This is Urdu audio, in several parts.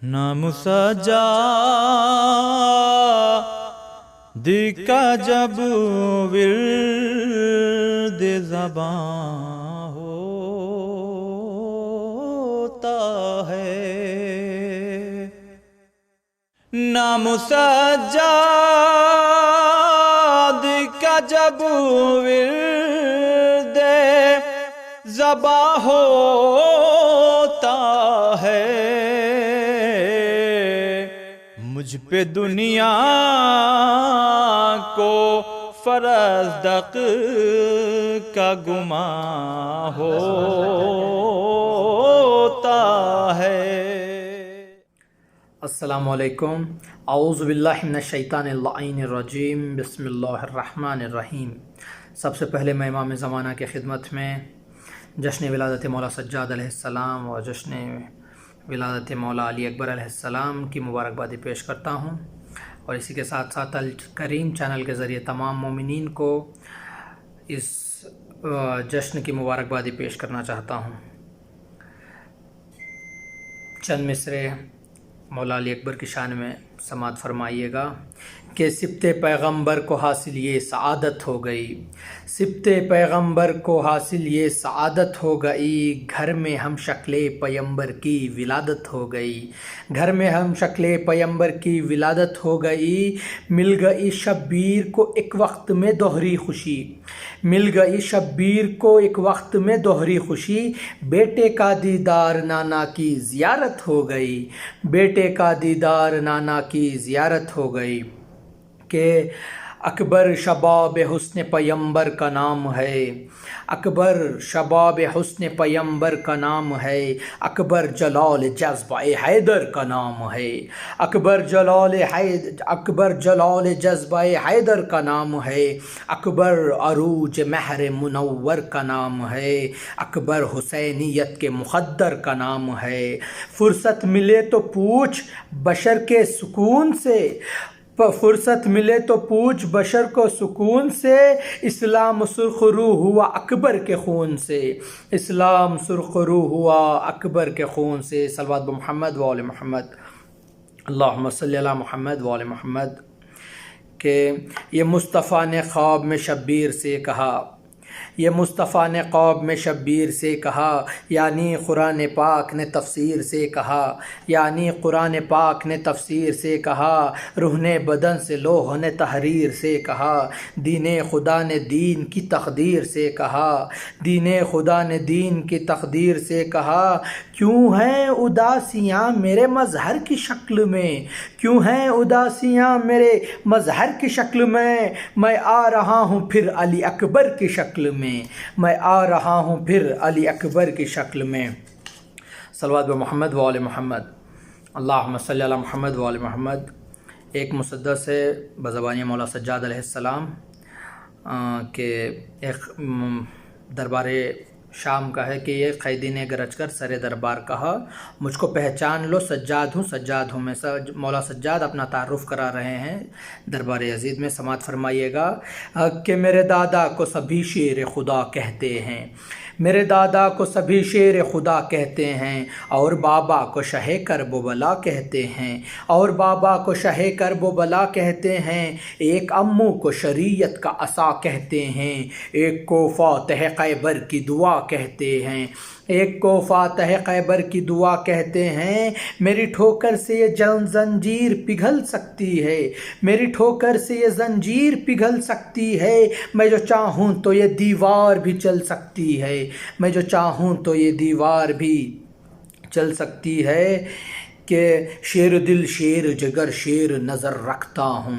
نام سجاد کا جب ورد زباں ہوتا ہے، نام سجاد کا جب ورد زباں ہوتا ہے، مجھ پہ دنیا کو فرزدق کا گمان ہوتا ہے۔ السلام علیکم، اعوذ باللہ من الشیطان اللعین الرجیم، بسم اللہ الرحمن الرحیم۔ سب سے پہلے میں امام زمانہ کی خدمت میں جشن ولادت مولا سجاد علیہ السلام اور جشن ولادت مولا علی اکبر علیہ السلام کی مبارکبادی پیش کرتا ہوں، اور اسی کے ساتھ ساتھ الکریم چینل کے ذریعے تمام مومنین کو اس جشن کی مبارکبادی پیش کرنا چاہتا ہوں۔ چند مصرے مولا علی اکبر کی شان میں سماعت فرمائیے گا کہ سبت پیغمبر کو حاصل یہ سعادت ہو گئی، سبت پیغمبر کو حاصل یہ سعادت ہو گئی، گھر میں ہم شکل پیمبر کی ولادت ہو گئی، گھر میں ہم شکل پیمبر کی ولادت ہو گئی، مل گئی شبیر کو ایک وقت میں دوہری خوشی، مل گئی شبیر کو ایک وقت میں دوہری خوشی، بیٹے کا دیدار نانا کی زیارت ہو گئی، بیٹے کا دیدار نانا کی زیارت ہو گئی، کہ اکبر شباب حسن پیمبر کا نام ہے، اکبر شباب حسن پیمبر کا نام ہے، اکبر جلال جذبہ حیدر کا نام ہے، اکبر جلال جذبہ حیدر کا نام ہے، اکبر عروج مہر منور کا نام ہے، اکبر حسینیت کے مخدر کا نام ہے، فرصت ملے تو پوچھ بشر کے سکون سے، فرصت ملے تو پوچھ بشر کو سکون سے، اسلام سرخ رو ہوا اکبر کے خون سے، اسلام سرخ رو ہوا اکبر کے خون سے۔ صلوات محمد و آل محمد، اللہم صلی علی محمد و آل محمد۔ کہ یہ مصطفیٰ نے خواب میں شبیر سے کہا، یہ مصطفیٰ نے خواب میں شبیر سے کہا، یعنی قرآن پاک نے تفسیر سے کہا، یعنی قرآن پاک نے تفسیر سے کہا، روح نے بدن سے لوح نے تحریر سے کہا، دین خدا نے دین کی تقدیر سے کہا، دین خدا نے دین کی تقدیر سے کہا، کیوں ہیں اداسیاں میرے مظہر کی شکل میں، کیوں ہیں اداسیاں میرے مظہر کی شکل میں آ رہا ہوں پھر علی اکبر کی شکل میں آ رہا ہوں پھر علی اکبر کی شکل میں۔ صلوات محمد و آل محمد، اللہم صلی علی محمد و آل محمد۔ ایک مسدس ہے بزبانی مولا سجاد علیہ السلام کہ ایک دربار شام کا ہے کہ یہ قیدی نے گرج کر سر دربار کہا، مجھ کو پہچان لو سجاد ہوں سجاد ہوں میں۔ مولا سجاد اپنا تعارف کرا رہے ہیں دربار عزیز میں، سماعت فرمائیے گا کہ میرے دادا کو سبھی شیر خدا کہتے ہیں، میرے دادا کو سبھی شیر خدا کہتے ہیں، اور بابا کو شہ کرب و بلا کہتے ہیں، اور بابا کو شہ کرب و بلا کہتے ہیں، ایک امو کو شریعت کا عصا کہتے ہیں، ایک کو فاتح خیبر کی دعا کہتے ہیں، ایک کو فاتح خیبر کی دعا کہتے ہیں، میری ٹھوکر سے یہ زنجیر پگھل سکتی ہے، میری ٹھوکر سے یہ زنجیر پگھل سکتی ہے، میں جو چاہوں تو یہ دیوار بھی چل سکتی ہے، میں جو چاہوں تو یہ دیوار بھی چل سکتی ہے، کہ شیر دل شیر جگر شیر نظر رکھتا ہوں،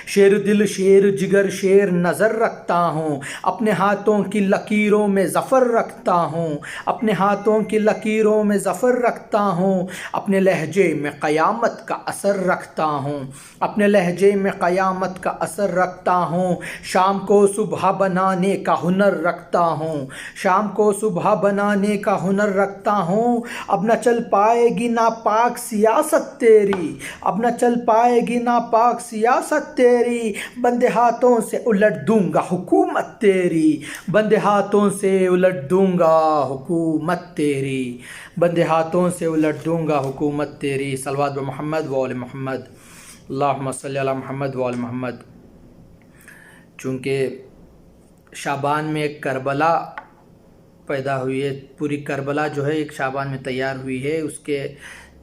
شیر دل شیر جگر شیر نظر رکھتا ہوں، اپنے ہاتھوں کی لکیروں میں ظفر رکھتا ہوں، اپنے ہاتھوں کی لکیروں میں ظفر رکھتا ہوں، اپنے لہجے میں قیامت کا اثر رکھتا ہوں، اپنے لہجے میں قیامت کا اثر رکھتا ہوں، شام کو صبح بنانے کا ہنر رکھتا ہوں، شام کو صبح بنانے کا ہنر رکھتا ہوں، اب نہ چل پائے گی ناپاک سیاست تیری، اب نہ چل پائے گی ناپاک سیاست تیری، بندے ہاتھوں سے الٹ دوں گا حکومت تیری، بندے ہاتھوں سے الٹ دوں گا حکومت تیری، بندے ہاتھوں سے الٹ دوں گا حکومت تیری۔ صلوات محمد و آل محمد، اللہم صلی علی محمد و آل محمد۔ چونکہ شعبان میں ایک کربلا پیدا ہوئی ہے، پوری کربلا جو ہے ایک شعبان میں تیار ہوئی ہے، اس کے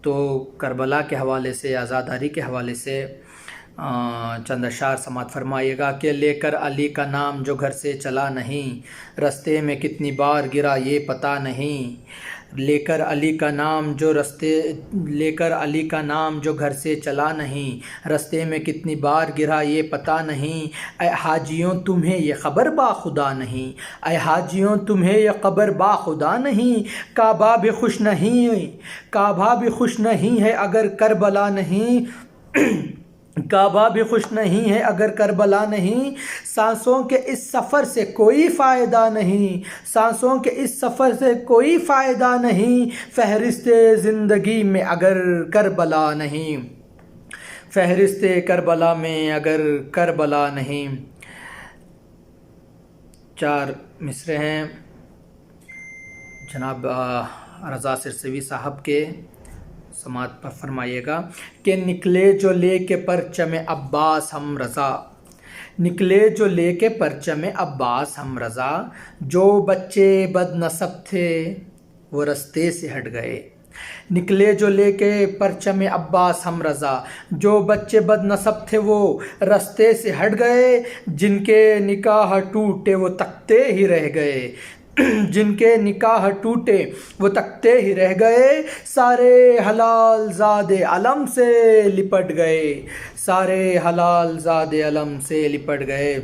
تو کربلا کے حوالے سے، آزاداری کے حوالے سے چند اشعار سماعت فرمائیے گا کہ لے کر علی کا نام جو گھر سے چلا نہیں، رستے میں کتنی بار گرا یہ پتہ نہیں، لے کر علی کا نام جو گھر سے چلا نہیں، رستے میں کتنی بار گرا یہ پتہ نہیں، اے حاجیوں تمہیں یہ خبر با خدا نہیں، اے حاجیوں تمہیں یہ خبر با خدا نہیں، کعبہ بھی خوش نہیں ہے اگر کربلا نہیں، کعبہ بھی خوش نہیں ہے اگر کربلا نہیں، سانسوں کے اس سفر سے کوئی فائدہ نہیں، سانسوں کے اس سفر سے کوئی فائدہ نہیں، فہرست زندگی میں اگر کربلا نہیں، فہرست کربلا میں اگر کربلا نہیں۔ 4 مصرے ہیں جناب رضا سرسوی صاحب کے، سماعت پر فرمائیے گا کہ نکلے جو لے کے پرچم عباس ہم رضا، نکلے جو لے کے پرچم عباس ہم رضا، جو بچے بد نسب تھے وہ رستے سے ہٹ گئے، نکلے جو لے کے پرچم عباس ہم رضا، جو بچے بد نسب تھے وہ رستے سے ہٹ گئے، جن کے نکاح ٹوٹے وہ تکتے ہی رہ گئے، جن کے نکاح ٹوٹے وہ تکتے ہی رہ گئے، سارے حلال زاد علم سے لپٹ گئے، سارے حلال زاد علم سے لپٹ گئے۔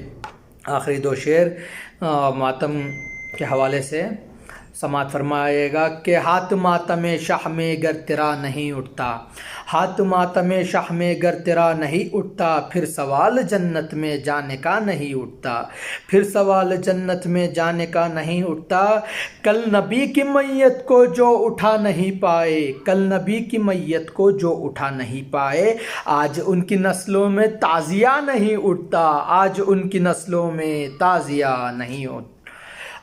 آخری 2 شعر ماتم کے حوالے سے سماعت فرمائے گا کہ ہاتھ ماتم شاہ میں گر تیرا نہیں اٹھتا، ہاتھ ماتم شاہ میں گر تیرا نہیں اٹھتا، پھر سوال جنت میں جانے کا نہیں اٹھتا، پھر سوال جنت میں جانے کا نہیں اٹھتا، کل نبی کی میت کو جو اٹھا نہیں پائے، کل نبی کی میت کو جو اٹھا نہیں پائے، آج ان کی نسلوں میں تعزیہ نہیں اٹھتا، آج ان کی نسلوں میں تعزیہ نہیں اٹھتا،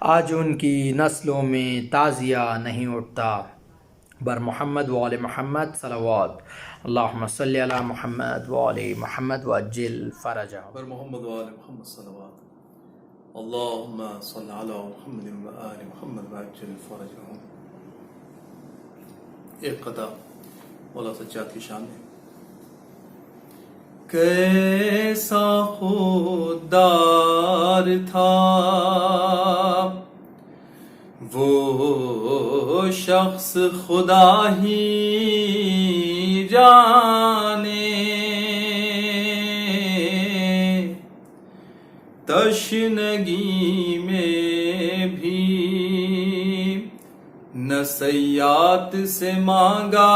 آج ان کی نسلوں میں تعزیہ نہیں اٹھتا۔ بر محمد و آل محمد صلوات، اللہم صلی علی محمد و آل محمد وعجل فرجہم۔ بر محمد و آل محمد صلوات، اللہم صلی علی محمد و آل محمد وعجل فرجہم۔ ایک قطع مولا سجاد کی شان ہے۔ کیسا خوددار تھا وہ شخص خدا ہی جانے، تشنگی میں بھی نصیحت سے مانگا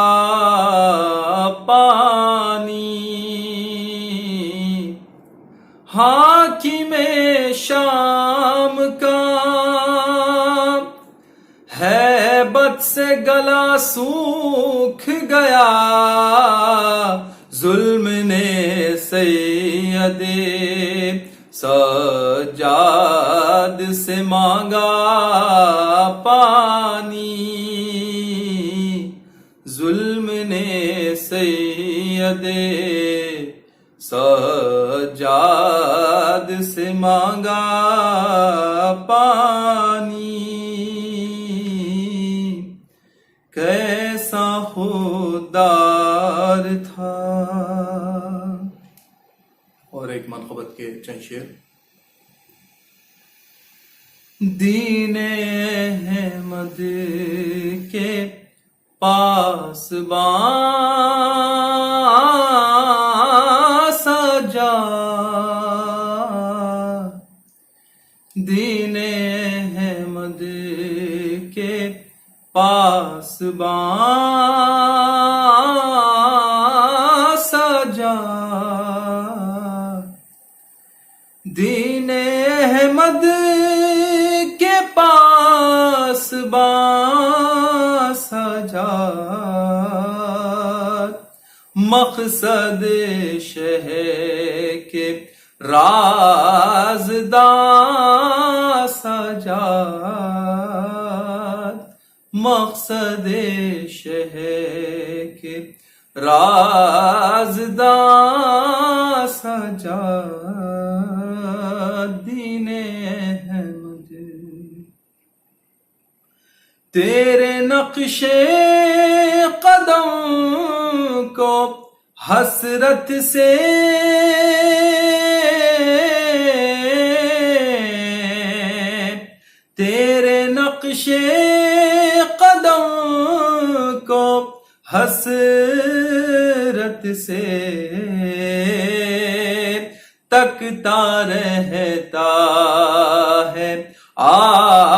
پانی، حاکم شام کا ہیبت سے گلا سوکھ گیا، ظلم نے سید سجاد سے مانگا پانی، ظلم نے سید سجاد سے مانگا پانی، کیسا خوددار تھا۔ اور ایک منقبت کے چند شعر۔ دین احمد کے پاسباں سجا، دین احمد کے پاسباں سجا، دین احمد کے پاسباں سجا، مقصد شہ کے رازداں سجاد، مقصد شہ کے رازداں سجاد، دین احمد تیرے نقش قدم کو حسرت سے تیرے نقش قدم کو حسرت سے تکتا رہتا ہے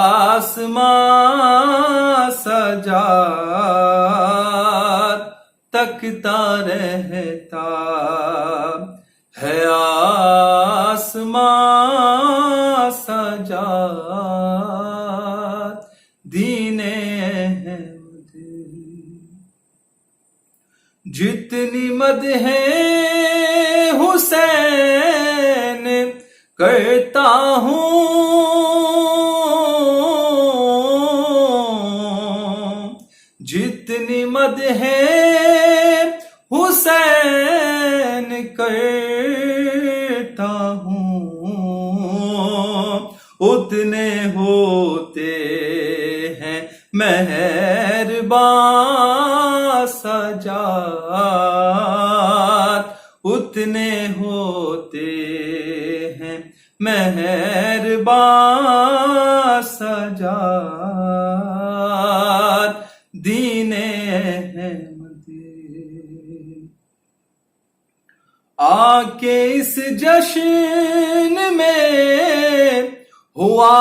آسمان سجاد، تکتا رہتا ہے آسمان سجاد، دین احمد جتنی مدح حسین کرتا ہوں جتنی مدح حسین کرتا ہوں اتنے ہوتے ہیں مہربان سجاد، اتنے ہوتے ہیں مہربان سجاد، دین احمد آ کے اس جشن میں ہوا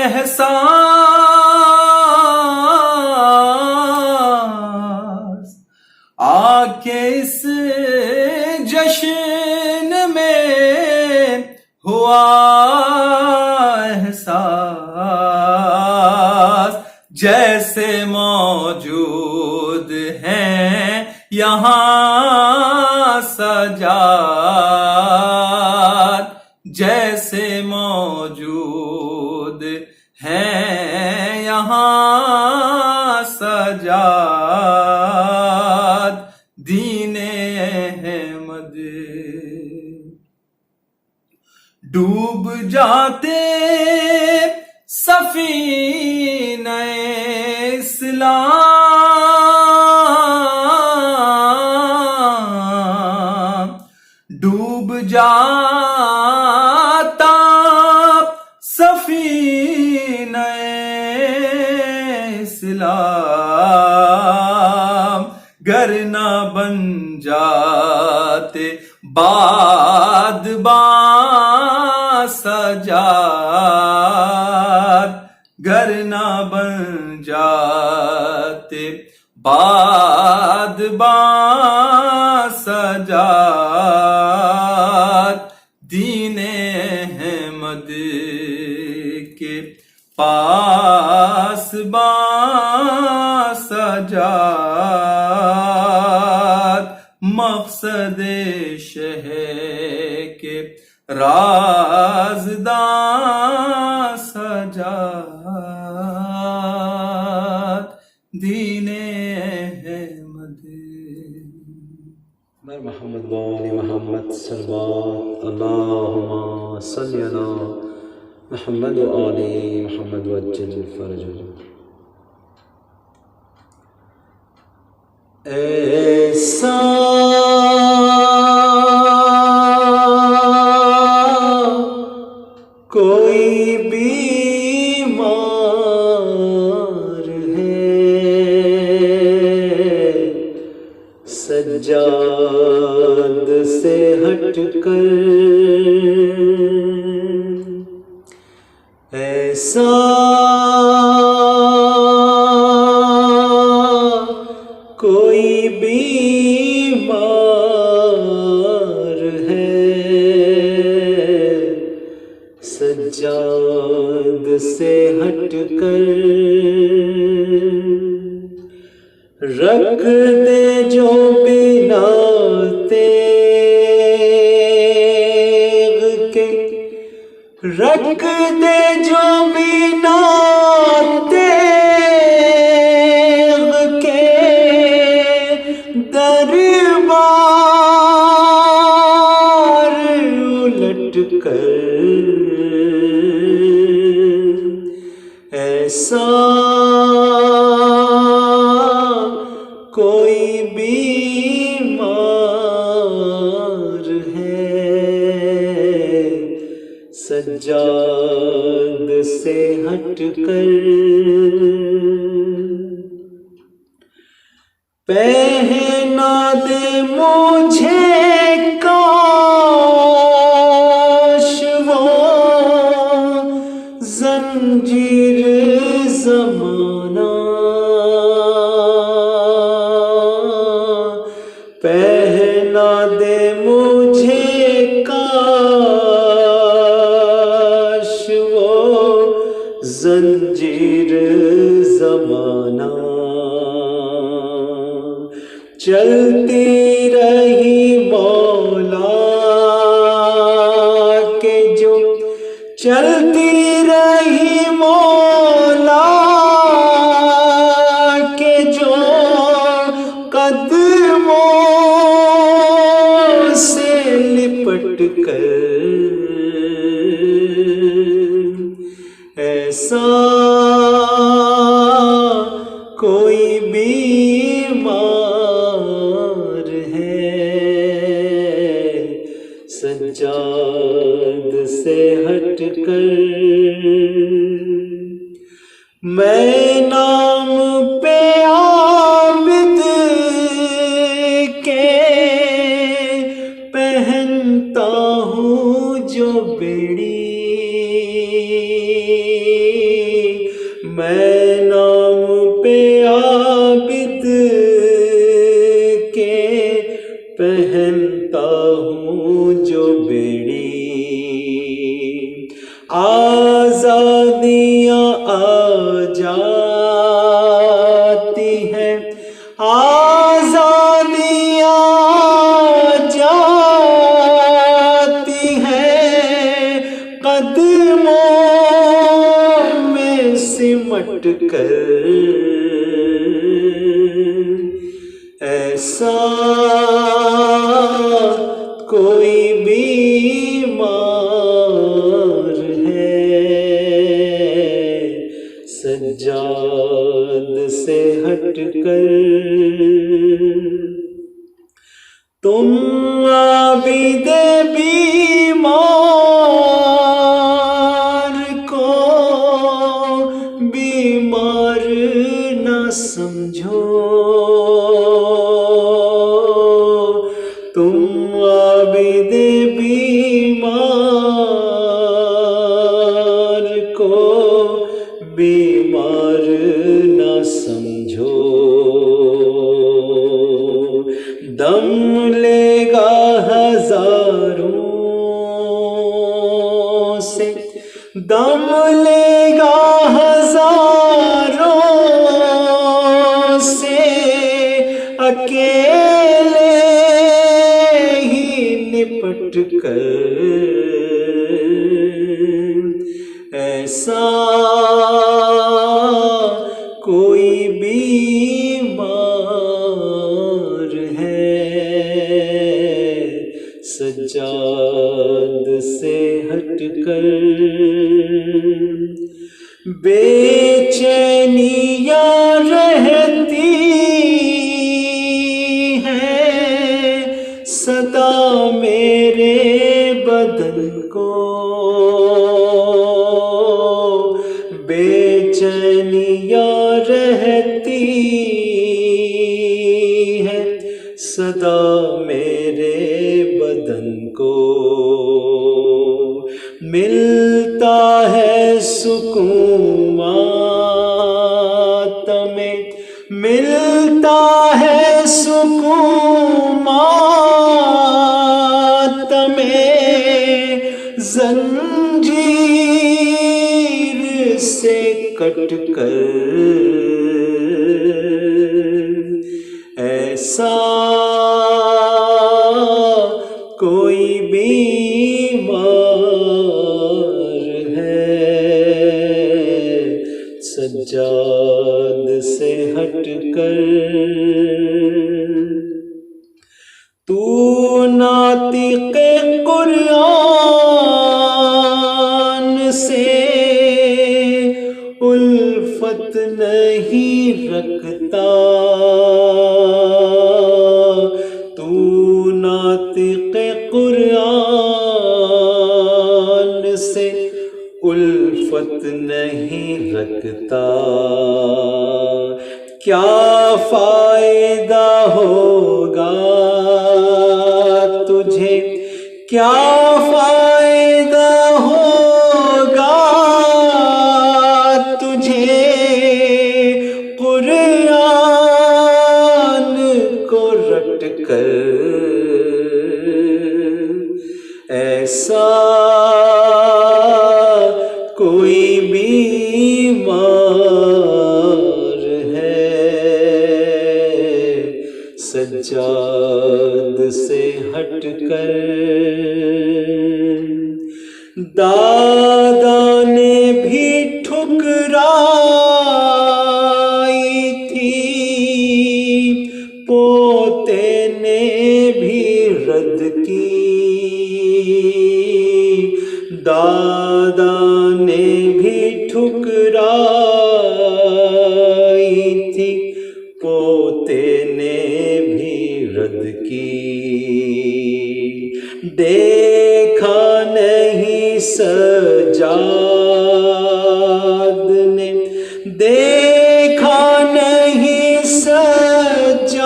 احساس، آ کے اس جشن میں ہوا احساس، جیسے موجود ہیں یہاں سجاد، جیسے موجود ہیں یہاں سجاد، دین احمد ڈوب جاتے سفینہ اسلام، ڈوب جاتا سفینہ اسلام، گر نہ بن جاتے بادباں سجاد، گر نہ بن جاتے بادباں سجاد، دین احمد کے پاس باں سجاد، مقصد شہ کے رازداں سجاد، دین احمد محمد وآل محمد صلوات اللہم صلی علی محمد وآل محمد وجل فرجہ۔ ایسا کوئی بیمار ہے سجاد سے ہٹ کر، ایسا کوئی بیمار ہے سجاد سے ہٹ کر، رکھ دے جو بنا رکھ دے جو بنا تیغ کے دربار الٹ کر ایسا کوئی بیمار ہے سجاد سے ہٹ کر پہنا دے مجھے کاش وہ زنجیر زمانہ پہنا دے مجھے کاش وہ زنجیر زمانہ چلتی رہی مولا کے جو چلتی رہی مولا کے جو قدموں سے لپٹ کر ایسا کوئی بیمار ہے سجاد سے ہٹ کر میں نام پہ عابد کے پہنتا ہوں جو بیڑی میں نام پہ عابد کے پہنتا ہوں جو بیڑی آزادیاں آ جاتی ہیں آزادیاں آ جاتی ہیں قدموں میں سمٹ کر ایسا کوئی بیمار ہے سجاد سے ہٹ کر تم عابد بیمار کو بیمار نہ سمجھو تم عابد بیمار کو بیمار نہ سمجھو دم لے گا ہزاروں سے دم لے گا ہزاروں سے اکیلے ہی نپٹ کر ایسا کوئی بیمار ہے سجاد سے ہٹ کر بے چینیاں رہتی ہیں صدا میرے بدن کو بے چینیاں رہتی ہیں صدا میرے بدن کو ملتا ہے سکون ماتم میں ملتا ہے سکون ماتم میں زنجیر سے کٹ کر ایسا کوئی بیمار تو ناطق قرآن سے الفت نہیں رکھتا، تو ناطق قرآن سے الفت نہیں رکھتا، کیا فائدہ ہوگا تجھے، کیا فائدہ ہوگا تجھے قرآن کو رٹ کر، ایسا کوئی بیمار ہے سجاد سے ہٹ کر، دادا نے بھی ٹھکرائی تھی، پوتے نے بھی رد کی، دادا نے بھی ٹھکرائی تھی، پوتے نے بھی رد کی، دیکھا نہیں سجاد نے، دیکھا نہیں سجاد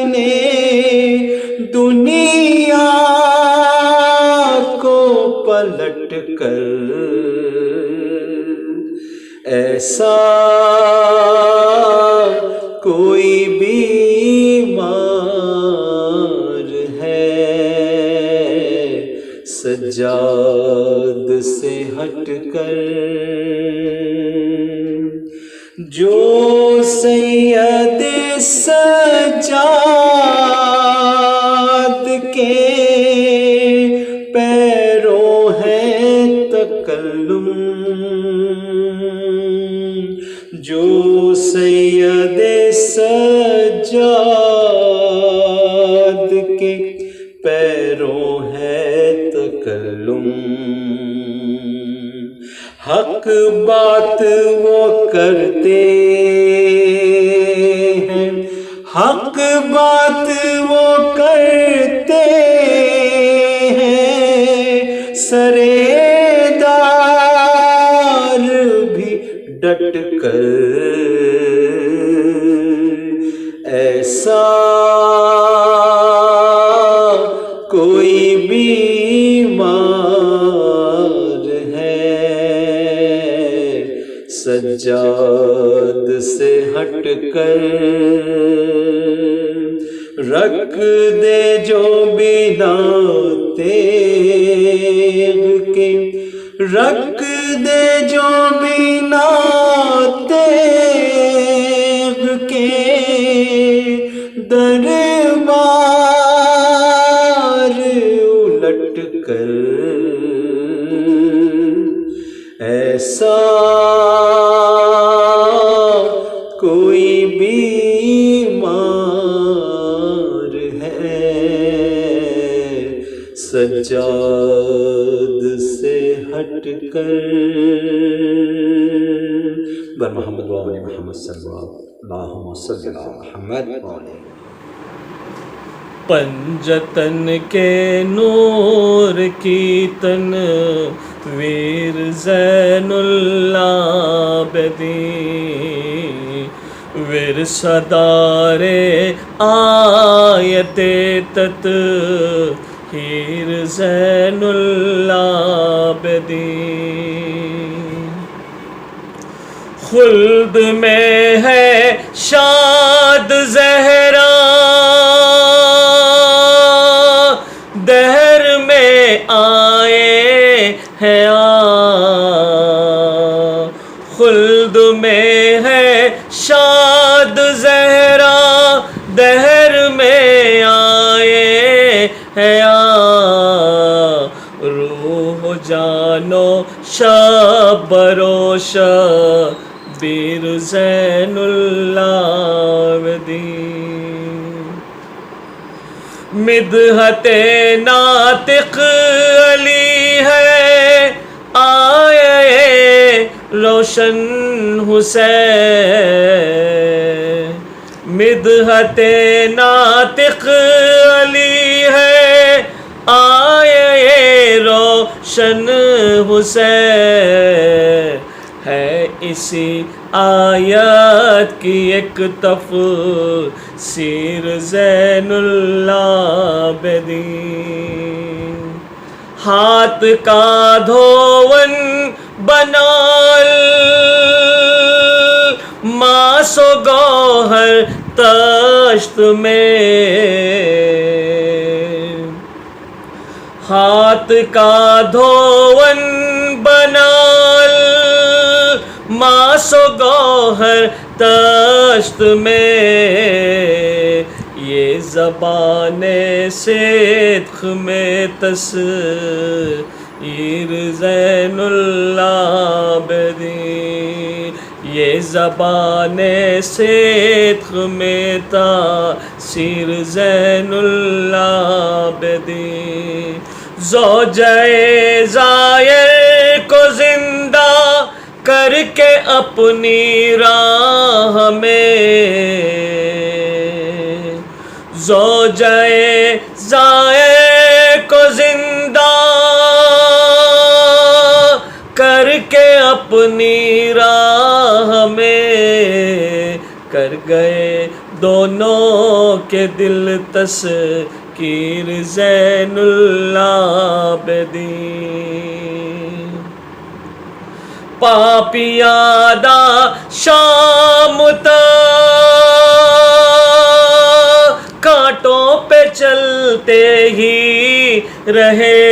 نے دنیا کو پلٹ کر، ایسا کوئی بیمار ہے سجاد سے ہٹ کر، جو سید سجاد کے پیروں ہے تکلم، جو سید سجاد کے پیروں ہے تکلم، حق بات وہ کرتے ہیں، حق بات وہ کرتے ہیں، سرے دار بھی ڈٹ کر، ایسا کوئی بیمار ہے سجاد سے ہٹ کر، رکھ دے جو بنا تیغ کے، رکھ دے جو بنا تیغ کے، دربار الٹ کر، ایسا کوئی بیمار ہے سجاد سے ہٹ کر، بر محمد و آل محمد صلی اللہ اللہم صلی علی محمد و آل پنجتن کے نور کی تنویر زین العابدین، ورثہ آیت تطہیر زین العابدین، خلد میں ہے شاد زہرا، دہر میں آئے ہیں خلد میں ہے شاد زہرا، دہر میں آئے ہیں روح جانو شب روش بیر زین العابدین، مدحت ناطق علی ہے آئے روشن حسین، مدحت ناطق علی ہے آئے روشن حسین، ہے اسی آیت کی ایک تفسیر زین العابدین، ہاتھ کا دھون بنال ماس و گوہر تشت میں، ہاتھ کا دھون بنال ماس و گوہر تشت میں، یہ زبان صدق میں تصویر زین العابدین، یہ زبان صدق میں تاثیر زین العابدین، زوجہ زائر کو زندہ کر کے اپنی راہ میں، زوجہ زائر کو زندہ کر کے اپنی راہ میں، کر گئے دونوں کے دل تسکیر زین العابدین، پاپیادہ شام تک کانٹوں پہ چلتے ہی رہے،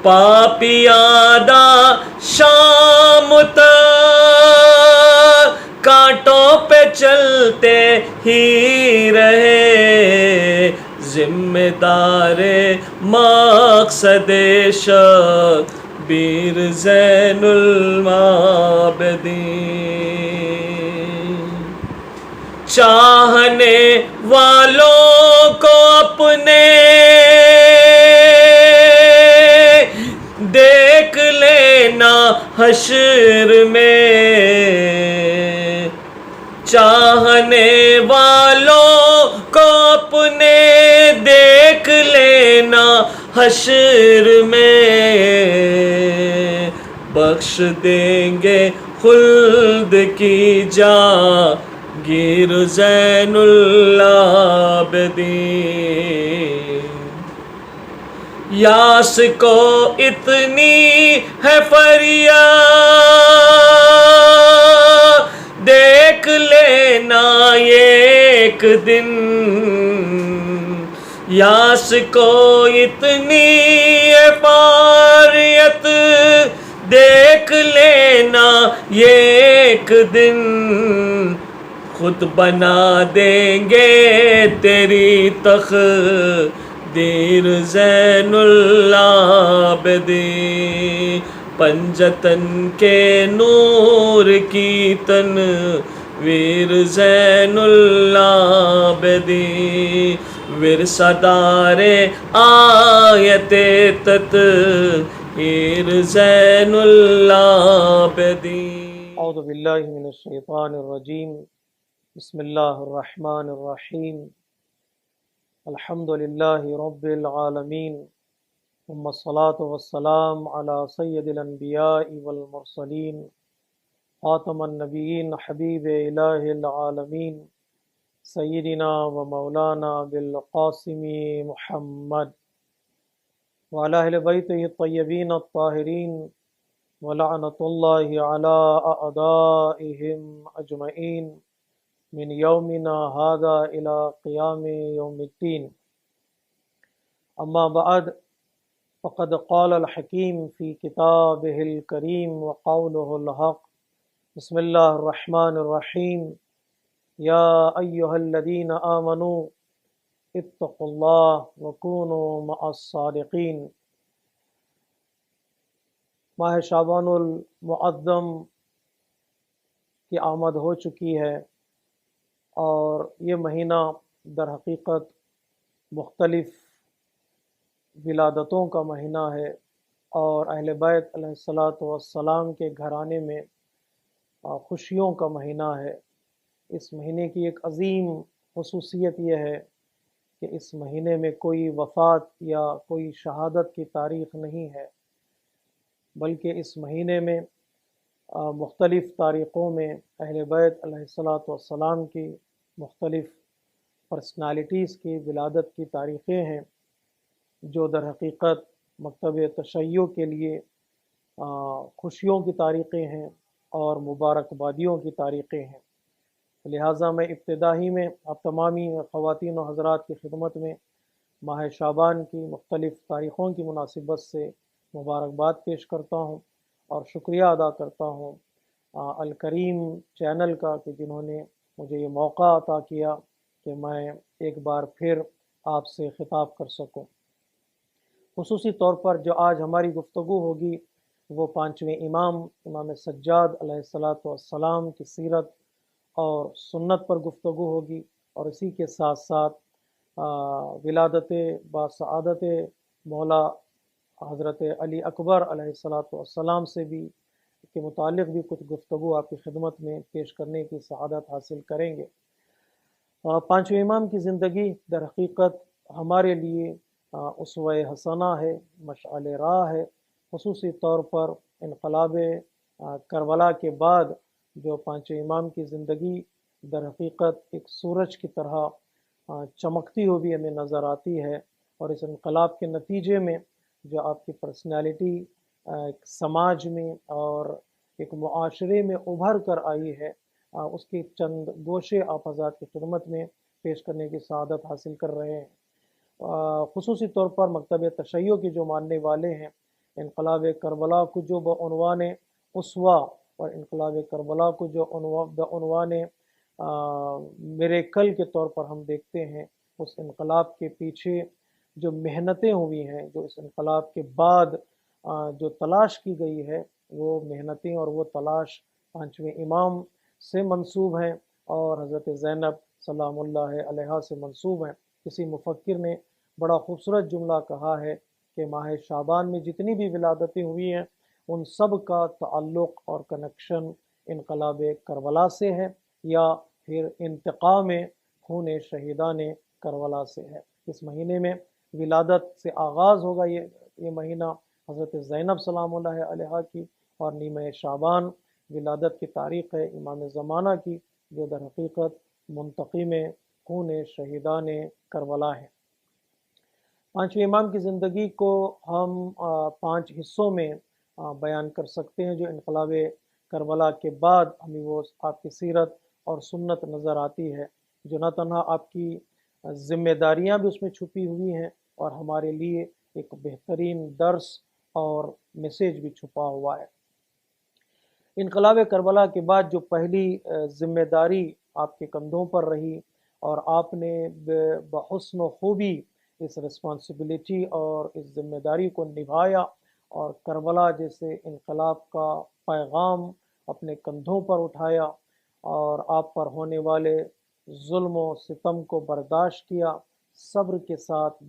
پاپیادہ شام تک کانٹوں پہ چلتے ہی رہے، ذمہ دار مقصد شبیر زین العابدین، چاہنے والوں کو اپنے دیکھ لینا حشر میں، چاہنے والوں کو اپنے دیکھ لینا حشر میں، بخش دیں گے خلد کی جاگیر زین العابدین، یاس کو اتنی ہے فریاد دیکھ لینا ایک دن، یاس کو اتنی ہے فریاد دیکھ لینا ایک دن، خود بنا دیں گے تیری تقدیر زین العابدین، پنجتن کے نور کی تنویر زین العابدین، ورثہ دار آیت تطہیر زین العابدین۔ اعوذ باللہ من الشیطان الرجیم، بسم اللہ الرحمن الرحیم، الحمد للہ رب العالمین، ثم الصلاة والسلام علی سید الانبیاء والمرسلین، خاتم النبیین، حبیب الہ العالمین، سیدنا و مولانا بالقاسم محمد وعلی اہل بیتہ الطیبین الطاہرین، ولعنۃ اللہ علی اعدائہم اجمعین من یومنا ھذا الی قیام یوم الدین، اما بعد، فقد قال الحکیم فی کتابہ الکریم وقولہ الحق، بسم اللہ الرحمن الرحیم، یا ایہا الذین آمنوا اتقوا اللہ وکونوا مع الصادقین۔ ماہ شعبان المعظم کی آمد ہو چکی ہے، اور یہ مہینہ در حقیقت مختلف ولادتوں کا مہینہ ہے، اور اہل بیت علیہ الصلاۃ والسلام کے گھرانے میں خوشیوں کا مہینہ ہے۔ اس مہینے کی ایک عظیم خصوصیت یہ ہے کہ اس مہینے میں کوئی وفات یا کوئی شہادت کی تاریخ نہیں ہے، بلکہ اس مہینے میں مختلف تاریخوں میں اہل بیت علیہ الصلاۃ والسلام کی مختلف پرسنالٹیز کی ولادت کی تاریخیں ہیں، جو در حقیقت مکتب تشیع کے لیے خوشیوں کی تاریخیں ہیں اور مبارکبادیوں کی تاریخیں ہیں۔ لہٰذا میں ابتدائی میں آپ تمامی خواتین و حضرات کی خدمت میں ماہ شعبان کی مختلف تاریخوں کی مناسبت سے مبارکباد پیش کرتا ہوں اور شکریہ ادا کرتا ہوں الکریم چینل کا کہ جنہوں نے مجھے یہ موقع عطا کیا کہ میں ایک بار پھر آپ سے خطاب کر سکوں۔ خصوصی طور پر جو آج ہماری گفتگو ہوگی وہ پانچویں امام سجاد علیہ الصلاۃ والسلام کی سیرت اور سنت پر گفتگو ہوگی، اور اسی کے ساتھ ساتھ ولادت باسعادت مولا حضرت علی اکبر علیہ الصلاۃ والسلام سے بھی کے متعلق بھی کچھ گفتگو آپ کی خدمت میں پیش کرنے کی سعادت حاصل کریں گے۔ پانچویں امام کی زندگی در حقیقت ہمارے لیے اسوہ حسنہ ہے، مشعل راہ ہے، خصوصی طور پر انقلاب کربلا کے بعد جو پانچویں امام کی زندگی در حقیقت ایک سورج کی طرح چمکتی ہوئی ہمیں نظر آتی ہے، اور اس انقلاب کے نتیجے میں جو آپ کی پرسنالٹی ایک سماج میں اور ایک معاشرے میں ابھر کر آئی ہے، اس کی چند گوشے آپ حضرات کی خدمت میں پیش کرنے کی سعادت حاصل کر رہے ہیں۔ خصوصی طور پر مکتب تشیع کے جو ماننے والے ہیں، انقلاب کربلا کو جو بعنوان اسوہ اور انقلاب کربلا کو جو بعنوان میریکل کے طور پر ہم دیکھتے ہیں، اس انقلاب کے پیچھے جو محنتیں ہوئی ہیں، جو اس انقلاب کے بعد جو تلاش کی گئی ہے، وہ محنتیں اور وہ تلاش پانچویں امام سے منسوب ہیں اور حضرت زینب سلام اللہ علیہا سے منسوب ہیں۔ کسی مفکر نے بڑا خوبصورت جملہ کہا ہے کہ ماہ شعبان میں جتنی بھی ولادتیں ہوئی ہیں ان سب کا تعلق اور کنیکشن انقلاب کربلا سے ہے یا پھر انتقام خون شہیدان کربلا سے ہے۔ اس مہینے میں ولادت سے آغاز ہوگا یہ مہینہ حضرت زینب سلام اللہ علیہا کی، اور نیمہ شعبان ولادت کی تاریخ ہے امام زمانہ کی، جو در حقیقت منتقم خون شہیدان کربلا ہے۔ پانچویں امام کی زندگی کو ہم 5 حصوں میں بیان کر سکتے ہیں۔ جو انقلاب کربلا کے بعد ہمیں وہ آپ کی سیرت اور سنت نظر آتی ہے، جو نہ تنہا آپ کی ذمہ داریاں بھی اس میں چھپی ہوئی ہیں اور ہمارے لیے ایک بہترین درس اور میسیج بھی چھپا ہوا ہے۔ انقلاب کربلا کے بعد جو پہلی ذمہ داری آپ کے کندھوں پر رہی اور آپ نے بحسن و خوبی اس رسپانسبلٹی اور اس ذمہ داری کو نبھایا اور کربلا جیسے انقلاب کا پیغام اپنے کندھوں پر اٹھایا اور آپ پر ہونے والے ظلم و ستم کو برداشت کیا، صبر کے ساتھ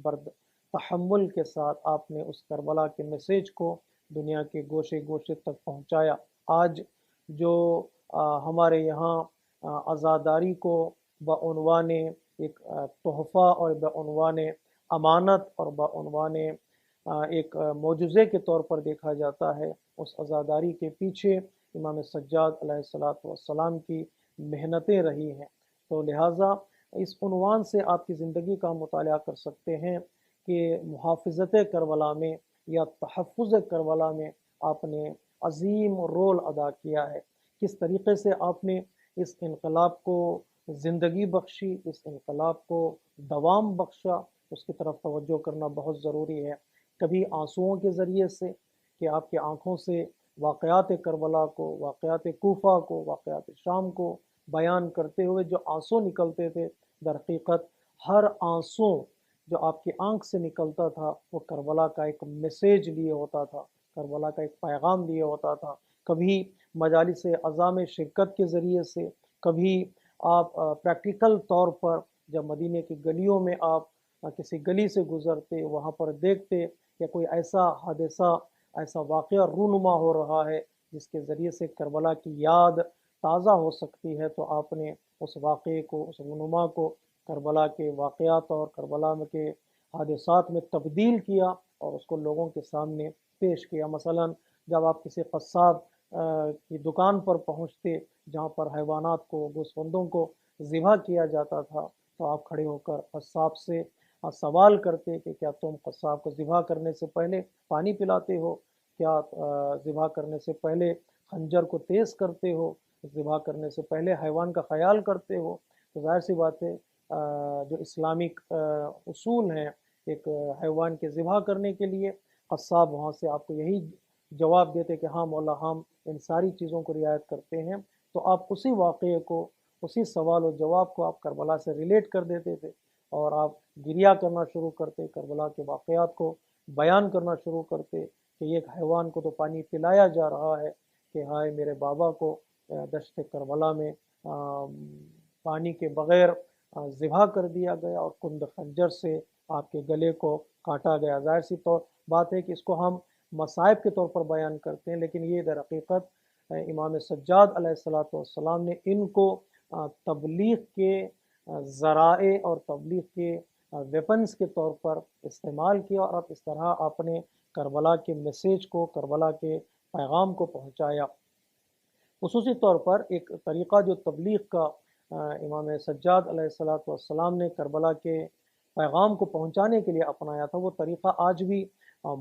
تحمل کے ساتھ آپ نے اس کربلا کے میسیج کو دنیا کے گوشے گوشے تک پہنچایا۔ آج جو ہمارے یہاں عزاداری کو بعنوان ایک تحفہ اور بعنوان امانت اور بعنوان ایک معجزے کے طور پر دیکھا جاتا ہے، اس عزاداری کے پیچھے امام سجاد علیہ الصلاۃ والسلام کی محنتیں رہی ہیں۔ تو لہٰذا اس عنوان سے آپ کی زندگی کا مطالعہ کر سکتے ہیں کہ محافظت کربلا میں یا تحفظ کربلا میں آپ نے عظیم رول ادا کیا ہے۔ کس طریقے سے آپ نے اس انقلاب کو زندگی بخشی، اس انقلاب کو دوام بخشا، اس کی طرف توجہ کرنا بہت ضروری ہے۔ کبھی آنسوؤں کے ذریعے سے کہ آپ کی آنکھوں سے واقعات کربلا کو، واقعات کوفہ کو، واقعات شام کو بیان کرتے ہوئے جو آنسو نکلتے تھے، در حقیقت ہر آنسو جو آپ کی آنکھ سے نکلتا تھا وہ کربلا کا ایک میسیج لیے ہوتا تھا، کربلا کا ایک پیغام لیے ہوتا تھا۔ کبھی مجالس عزا میں شرکت کے ذریعے سے، کبھی آپ پریکٹیکل طور پر جب مدینے کی گلیوں میں آپ کسی گلی سے گزرتے، وہاں پر دیکھتے کہ کوئی ایسا حادثہ، ایسا واقعہ رونما ہو رہا ہے جس کے ذریعے سے کربلا کی یاد تازہ ہو سکتی ہے، تو آپ نے اس واقعے کو، اس رونما کو کربلا کے واقعات اور کربلا کے حادثات میں تبدیل کیا اور اس کو لوگوں کے سامنے پیش کیا۔ مثلا جب آپ کسی قصاب کی دکان پر پہنچتے جہاں پر حیوانات کو، گوسفندوں کو ذبح کیا جاتا تھا، تو آپ کھڑے ہو کر قصاب سے سوال کرتے کہ کیا تم قصاب کو ذبح کرنے سے پہلے پانی پلاتے ہو؟ کیا ذبح کرنے سے پہلے خنجر کو تیز کرتے ہو؟ ذبح کرنے سے پہلے حیوان کا خیال کرتے ہو؟ تو ظاہر سی بات ہے جو اسلامک اصول ہیں ایک حیوان کے ذبح کرنے کے لیے، قصاب وہاں سے آپ کو یہی جواب دیتے کہ ہاں مولا، ہم ان ساری چیزوں کو رعایت کرتے ہیں۔ تو آپ اسی واقعے کو، اسی سوال و جواب کو آپ کربلا سے ریلیٹ کر دیتے تھے اور آپ گریہ کرنا شروع کرتے، کربلا کے واقعات کو بیان کرنا شروع کرتے کہ ایک حیوان کو تو پانی پلایا جا رہا ہے کہ ہائے میرے بابا کو دشت کربلا میں پانی کے بغیر ذبح کر دیا گیا اور کند خنجر سے آپ کے گلے کو کاٹا گیا۔ ظاہر سی بات ہے کہ اس کو ہم مصائب کے طور پر بیان کرتے ہیں، لیکن یہ در حقیقت امام سجاد علیہ السلام نے ان کو تبلیغ کے ذرائع اور تبلیغ کے ویپنز کے طور پر استعمال کیا، اور اب اس طرح آپ نے کربلا کے میسیج کو، کربلا کے پیغام کو پہنچایا۔ خصوصی طور پر ایک طریقہ جو تبلیغ کا امام سجاد علیہ السلام نے کربلا کے پیغام کو پہنچانے کے لیے اپنایا تھا، وہ طریقہ آج بھی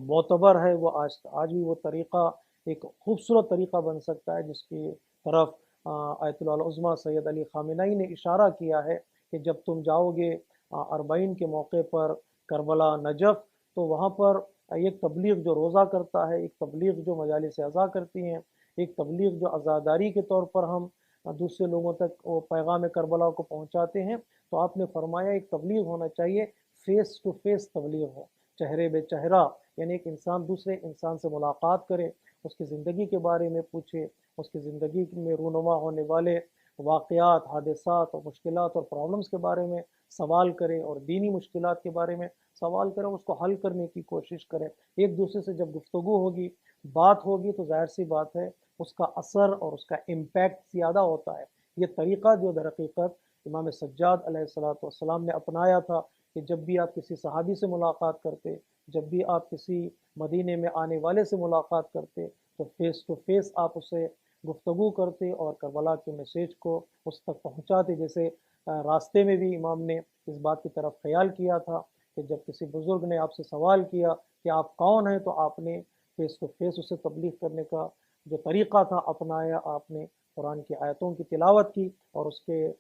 معتبر ہے، وہ آج بھی وہ طریقہ ایک خوبصورت طریقہ بن سکتا ہے جس کی طرف آیت اللہ العظمیٰ سید علی خامنئی نے اشارہ کیا ہے کہ جب تم جاؤ گے اربعین کے موقع پر کربلا نجف، تو وہاں پر ایک تبلیغ جو روزہ کرتا ہے، ایک تبلیغ جو مجالس عزا کرتی ہیں، ایک تبلیغ جو عزاداری کے طور پر ہم دوسرے لوگوں تک وہ پیغام کربلا کو پہنچاتے ہیں، تو آپ نے فرمایا ایک تبلیغ ہونا چاہیے، فیس ٹو فیس تبلیغ ہو، چہرے بے چہرہ، یعنی ایک انسان دوسرے انسان سے ملاقات کرے، اس کی زندگی کے بارے میں پوچھے، اس کی زندگی میں رونما ہونے والے واقعات، حادثات اور مشکلات اور پرابلمز کے بارے میں سوال کرے، اور دینی مشکلات کے بارے میں سوال کرے، اس کو حل کرنے کی کوشش کرے۔ ایک دوسرے سے جب گفتگو ہوگی، بات ہوگی، تو ظاہر سی بات ہے اس کا اثر اور اس کا امپیکٹ زیادہ ہوتا ہے۔ یہ طریقہ جو در حقیقت امام سجاد علیہ السلام نے اپنایا تھا کہ جب بھی آپ کسی صحابی سے ملاقات کرتے، جب بھی آپ کسی مدینے میں آنے والے سے ملاقات کرتے، تو فیس ٹو فیس آپ اسے گفتگو کرتے اور کربلا کے میسیج کو اس تک پہنچاتے۔ جیسے راستے میں بھی امام نے اس بات کی طرف خیال کیا تھا کہ جب کسی بزرگ نے آپ سے سوال کیا کہ آپ کون ہیں، تو آپ نے فیس ٹو فیس اسے تبلیغ کرنے کا جو طریقہ تھا اپنایا، آپ نے قرآن کی آیتوں کی تلاوت کی اور اس کے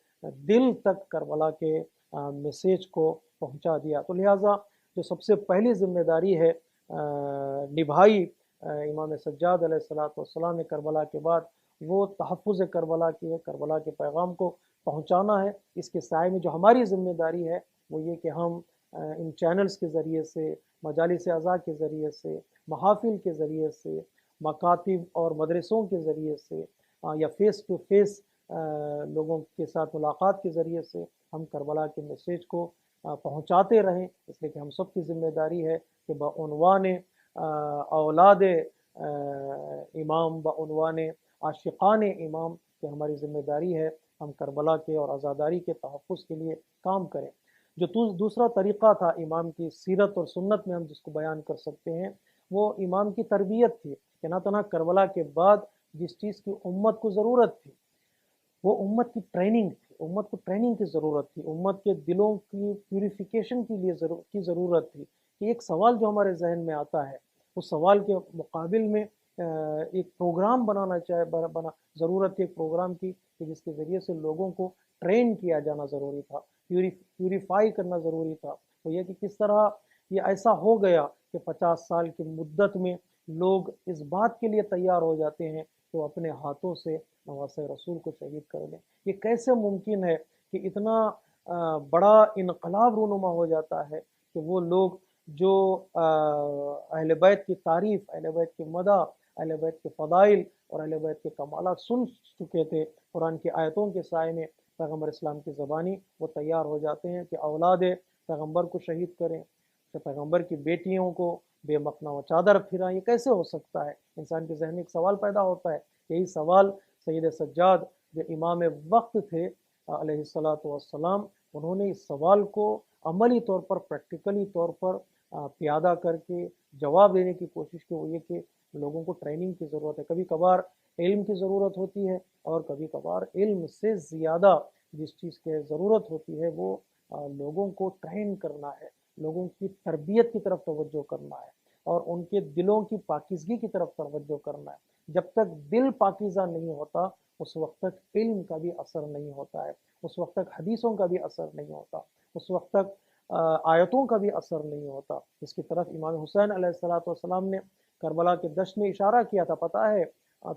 دل تک کربلا کے میسیج کو پہنچا دیا۔ تو لہٰذا جو سب سے پہلی ذمہ داری ہے نبھائی امام سجاد علیہ السلام نے کربلا کے بعد، وہ تحفظ کربلا کی ہے، کربلا کے پیغام کو پہنچانا ہے۔ اس کے سائے میں جو ہماری ذمہ داری ہے وہ یہ کہ ہم ان چینلز کے ذریعے سے، مجالس عزا کے ذریعے سے، محافل کے ذریعے سے، مکاتب اور مدرسوں کے ذریعے سے، یا فیس ٹو فیس لوگوں کے ساتھ ملاقات کے ذریعے سے ہم کربلا کے میسیج کو پہنچاتے رہیں، اس لیے کہ ہم سب کی ذمہ داری ہے کہ بعنوان اولاد امام، بعنوان عاشقان امام، کہ ہماری ذمہ داری ہے ہم کربلا کے اور عزاداری کے تحفظ کے لیے کام کریں۔ جو دوسرا طریقہ تھا امام کی سیرت اور سنت میں ہم جس کو بیان کر سکتے ہیں، وہ امام کی تربیت تھی کہ نہ تنہا کربلا کے بعد جس چیز کی امت کو ضرورت تھی وہ امت کی ٹریننگ تھی، امت کو ٹریننگ کی ضرورت تھی، امت کے دلوں کی پیوریفیکیشن کے لیے ضرورت تھی کہ ایک سوال جو ہمارے ذہن میں آتا ہے اس سوال کے مقابل میں ایک پروگرام بنانا ضرورت تھی ایک پروگرام کی کہ جس کے ذریعے سے لوگوں کو ٹرین کیا جانا ضروری تھا، پیوریفائی کرنا ضروری تھا۔ وہ یہ کہ کس طرح یہ ایسا ہو گیا کہ 50 سال کی مدت میں لوگ اس بات کے لیے تیار ہو جاتے ہیں کہ وہ اپنے ہاتھوں سے نواسۂ رسول کو شہید کر دیں۔ یہ کیسے ممکن ہے کہ اتنا بڑا انقلاب رونما ہو جاتا ہے کہ وہ لوگ جو اہل بیت کی تعریف، اہل بیت کی مدح، اہل بیت کے فضائل اور اہل بیت کے کمالات سن چکے تھے قرآن کی آیتوں کے سائے میں، پیغمبر اسلام کی زبانی وہ تیار ہو جاتے ہیں کہ اولاد پیغمبر کو شہید کریں، کہ پیغمبر کی بیٹیوں کو بے مقنا و چادر پھرائیں. یہ کیسے ہو سکتا ہے؟ انسان کے ذہن میں ایک سوال پیدا ہوتا ہے. یہی سوال سید سجاد جو امام وقت تھے علیہ الصلاۃ والسلام، انہوں نے اس سوال کو عملی طور پر، پریکٹیکلی طور پر پیادہ کر کے جواب دینے کی کوشش کی. وہ یہ کہ لوگوں کو ٹریننگ کی ضرورت ہے. کبھی کبھار علم کی ضرورت ہوتی ہے، اور کبھی کبھار علم سے زیادہ جس چیز کی ضرورت ہوتی ہے وہ لوگوں کو ٹرین کرنا ہے، لوگوں کی تربیت کی طرف توجہ کرنا ہے، اور ان کے دلوں کی پاکیزگی کی طرف توجہ کرنا ہے. جب تک دل پاکیزہ نہیں ہوتا اس وقت تک علم کا بھی اثر نہیں ہوتا ہے، اس وقت تک حدیثوں کا بھی اثر نہیں ہوتا، اس وقت تک آیتوں کا بھی اثر نہیں ہوتا. اس کی طرف امام حسین علیہ السلام نے کربلا کے دشت میں اشارہ کیا تھا. پتہ ہے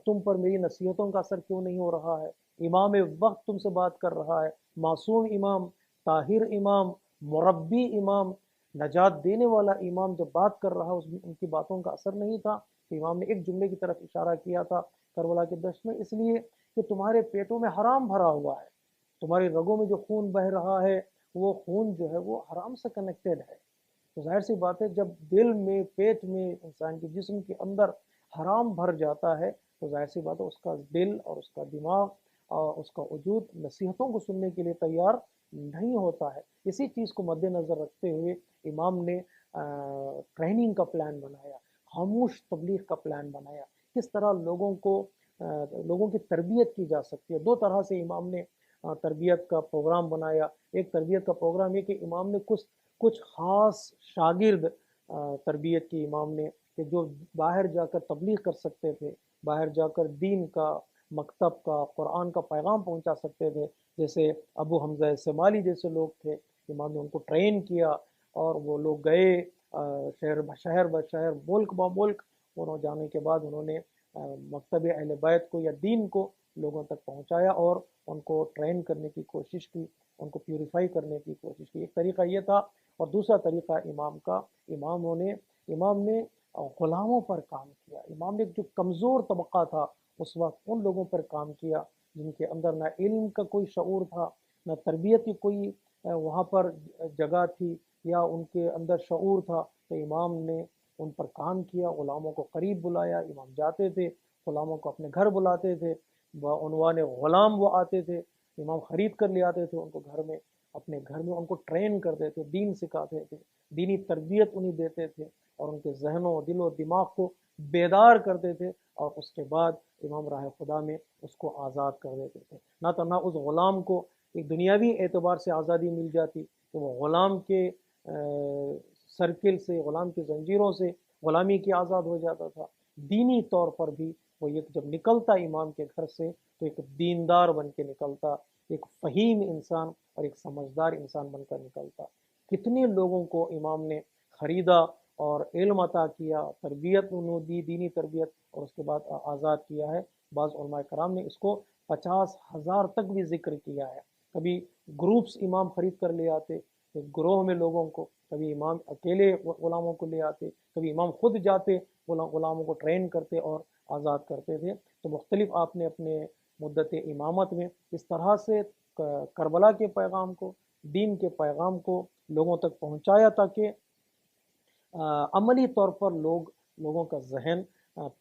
تم پر میری نصیحتوں کا اثر کیوں نہیں ہو رہا ہے؟ امام وقت تم سے بات کر رہا ہے، معصوم امام، طاہر امام، مربی امام، نجات دینے والا امام جب بات کر رہا ان کی باتوں کا اثر نہیں تھا. تو امام نے ایک جملے کی طرف اشارہ کیا تھا کربلا کے دشت میں، اس لیے کہ تمہارے پیٹوں میں حرام بھرا ہوا ہے، تمہاری رگوں میں جو خون بہہ رہا ہے وہ خون جو ہے وہ حرام سے کنیکٹڈ ہے. تو ظاہر سی بات ہے جب دل میں، پیٹ میں، انسان کے جسم کے اندر حرام بھر جاتا ہے تو ظاہر سی بات ہے اس کا دل اور اس کا دماغ اور اس کا وجود نصیحتوں کو سننے کے لیے تیار نہیں ہوتا ہے. اسی چیز کو مد نظر رکھتے ہوئے امام نے ٹریننگ کا پلان بنایا، خاموش تبلیغ کا پلان بنایا. کس طرح لوگوں کی تربیت کی جا سکتی ہے. دو طرح سے امام نے تربیت کا پروگرام بنایا. ایک تربیت کا پروگرام یہ کہ امام نے کچھ خاص شاگرد تربیت کی امام نے، کہ جو باہر جا کر تبلیغ کر سکتے تھے، باہر جا کر دین کا، مکتب کا، قرآن کا پیغام پہنچا سکتے تھے. جیسے ابو حمزہ سمالی جیسے لوگ تھے، امام نے ان کو ٹرین کیا اور وہ لوگ گئے شہر بشہر، ملک با ملک. انہوں جانے کے بعد انہوں نے مکتب اہل بیت کو یا دین کو لوگوں تک پہنچایا اور ان کو ٹرین کرنے کی کوشش کی، ان کو پیوریفائی کرنے کی کوشش کی. ایک طریقہ یہ تھا. اور دوسرا طریقہ امام نے غلاموں پر کام کیا. امام نے جو کمزور طبقہ تھا اس وقت ان لوگوں پر کام کیا جن کے اندر نہ علم کا کوئی شعور تھا، نہ تربیت کی کوئی وہاں پر جگہ تھی یا ان کے اندر شعور تھا. تو امام نے ان پر کام کیا، غلاموں کو قریب بلایا. امام جاتے تھے، غلاموں کو اپنے گھر بلاتے تھے، بعنوان غلام وہ آتے تھے، امام خرید کر لے آتے تھے ان کو گھر میں، اپنے گھر میں ان کو ٹرین کرتے تھے، دین سکھاتے تھے، دینی تربیت انہیں دیتے تھے اور ان کے ذہنوں، دل و دماغ کو بیدار کرتے تھے. اور اس کے بعد امام راہ خدا میں اس کو آزاد کر دیتے تھے. نہ تو نہ اس غلام کو ایک دنیاوی اعتبار سے آزادی مل جاتی کہ وہ غلام کے سرکل سے، غلام کی زنجیروں سے غلامی کی آزاد ہو جاتا تھا. دینی طور پر بھی وہ جب نکلتا امام کے گھر سے تو ایک دیندار بن کے نکلتا، ایک فہیم انسان اور ایک سمجھدار انسان بن کر نکلتا. کتنے لوگوں کو امام نے خریدا اور علم عطا کیا، تربیت انہوں دی، دینی تربیت، اور اس کے بعد آزاد کیا ہے. بعض علماء کرام نے اس کو 50,000 تک بھی ذکر کیا ہے. کبھی گروپس امام خرید کر لے آتے ایک گروہ میں لوگوں کو، کبھی امام اکیلے غلاموں کو لے آتے، کبھی امام خود جاتے غلاموں کو ٹرین کرتے اور آزاد کرتے تھے. تو مختلف آپ نے اپنے مدت امامت میں اس طرح سے کربلا کے پیغام کو، دین کے پیغام کو لوگوں تک پہنچایا تاکہ عملی طور پر لوگوں کا ذہن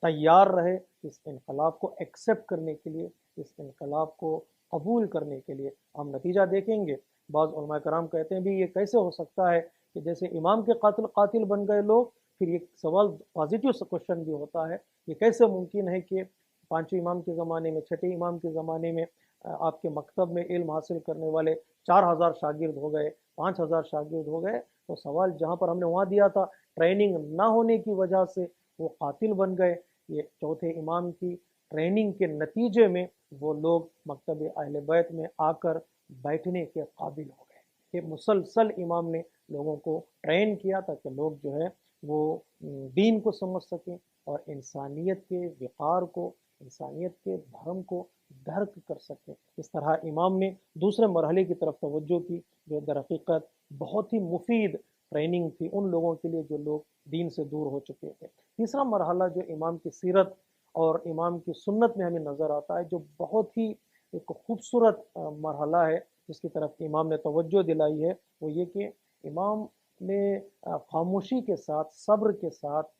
تیار رہے اس انقلاب کو ایکسیپٹ کرنے کے لیے، اس انقلاب کو قبول کرنے کے لیے. ہم نتیجہ دیکھیں گے. بعض علماء کرام کہتے ہیں بھی یہ کیسے ہو سکتا ہے کہ جیسے امام کے قاتل بن گئے لوگ. پھر یہ سوال پازیٹیو کوشچن بھی ہوتا ہے، یہ کیسے ممکن ہے کہ 5ویں امام کے زمانے میں، 6 امام کے زمانے میں آپ کے مکتب میں علم حاصل کرنے والے 4,000 شاگرد ہو گئے، 5,000 شاگرد ہو گئے. تو سوال جہاں پر ہم نے وہاں دیا تھا ٹریننگ نہ ہونے کی وجہ سے وہ قاتل بن گئے. یہ 4تھے امام کی ٹریننگ کے نتیجے میں وہ لوگ مکتب اہل بیت میں آ کر بیٹھنے کے قابل ہو گئے. کہ مسلسل امام نے لوگوں کو ٹرین کیا تاکہ لوگ جو ہے وہ دین کو سمجھ سکیں اور انسانیت کے وقار کو، انسانیت کے دھرم کو درک کر سکیں. اس طرح امام نے دوسرے مرحلے کی طرف توجہ کی جو در حقیقت بہت ہی مفید ٹریننگ تھی ان لوگوں کے لیے جو لوگ دین سے دور ہو چکے تھے. تیسرا مرحلہ جو امام کی سیرت اور امام کی سنت میں ہمیں نظر آتا ہے، جو بہت ہی ایک خوبصورت مرحلہ ہے جس کی طرف امام نے توجہ دلائی ہے، وہ یہ کہ امام نے خاموشی کے ساتھ، صبر کے ساتھ،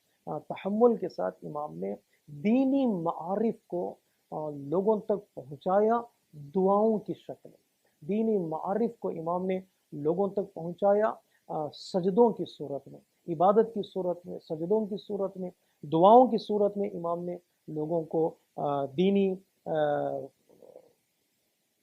تحمل کے ساتھ امام نے دینی معارف کو لوگوں تک پہنچایا دعاؤں کی شکل میں۔ دینی معارف کو امام نے لوگوں تک پہنچایا سجدوں کی صورت میں، عبادت کی صورت میں، سجدوں کی صورت میں، دعاؤں کی صورت میں امام نے لوگوں کو دینی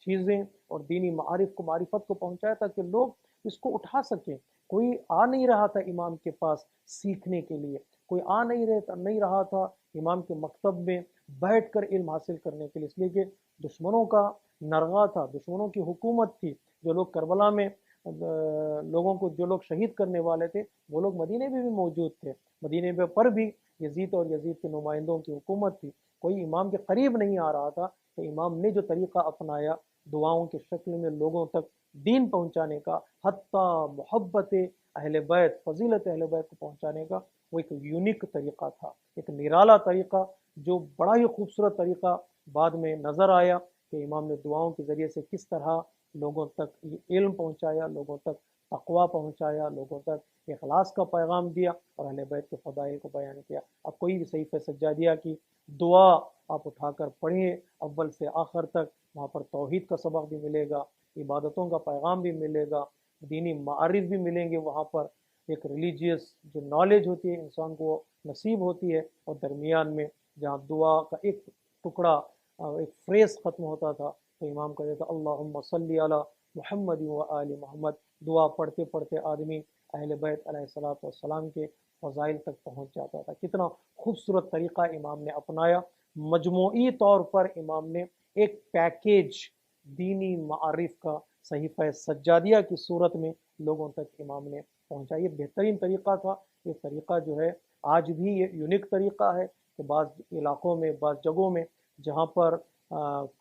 چیزیں اور دینی معارف کو، معرفت کو پہنچایا تاکہ لوگ اس کو اٹھا سکیں۔ کوئی آ نہیں رہا تھا امام کے پاس سیکھنے کے لیے، کوئی آ نہیں رہا تھا امام کے مکتب میں بیٹھ کر علم حاصل کرنے کے لیے، اس لیے کہ دشمنوں کا نرغہ تھا، دشمنوں کی حکومت تھی۔ جو لوگ کربلا میں لوگوں کو، جو لوگ شہید کرنے والے تھے، وہ لوگ مدینے میں بھی موجود تھے، مدینے میں پر بھی یزید اور یزید کے نمائندوں کی حکومت تھی۔ کوئی امام کے قریب نہیں آ رہا تھا، تو امام نے جو طریقہ اپنایا دعاؤں کی شکل میں لوگوں تک دین پہنچانے کا، حتیٰ محبت اہل بیت، فضیلت اہل بیت کو پہنچانے کا، وہ ایک یونیک طریقہ تھا، ایک نرالا طریقہ، جو بڑا ہی خوبصورت طریقہ بعد میں نظر آیا کہ امام نے دعاؤں کے ذریعے سے کس طرح لوگوں تک علم پہنچایا، لوگوں تک تقویٰ پہنچایا، لوگوں تک اخلاص کا پیغام دیا اور اہل بیت کے فضائل کو بیان کیا۔ اب کوئی بھی صحیفہ سجادیہ کی دعا آپ اٹھا کر پڑھیں اول سے آخر تک، وہاں پر توحید کا سبق بھی ملے گا، عبادتوں کا پیغام بھی ملے گا، دینی معارف بھی ملیں گے، وہاں پر ایک ریلیجیس جو نالج ہوتی ہے انسان کو نصیب ہوتی ہے، اور درمیان میں جہاں دعا کا ایک ٹکڑا، ایک فریز ختم ہوتا تھا تو امام کہتے تھا اللہم صلی علی محمد و آل محمد۔ دعا پڑھتے پڑھتے آدمی اہل بیت علیہ السلام کے فضائل تک پہنچ جاتا تھا۔ کتنا خوبصورت طریقہ امام نے اپنایا۔ مجموعی طور پر امام نے ایک پیکیج دینی معارف کا صحیفہ سجادیہ کی صورت میں لوگوں تک امام نے پہنچا۔ یہ بہترین طریقہ تھا۔ یہ طریقہ جو ہے آج بھی یہ یونیک طریقہ ہے کہ بعض علاقوں میں، بعض جگہوں میں جہاں پر